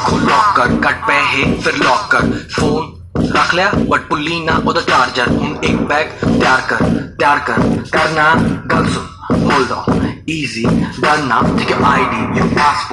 खोल लॉक कर, कट पे है फिर लॉक कर, फोन रख लिया बट पुल्ली ना उधर चार्जर, हूं एक बैग तैयार कर करना गल सुन, होल्ड ऑन इजी डरना, ठीक है आईडी यू पासपोर्ट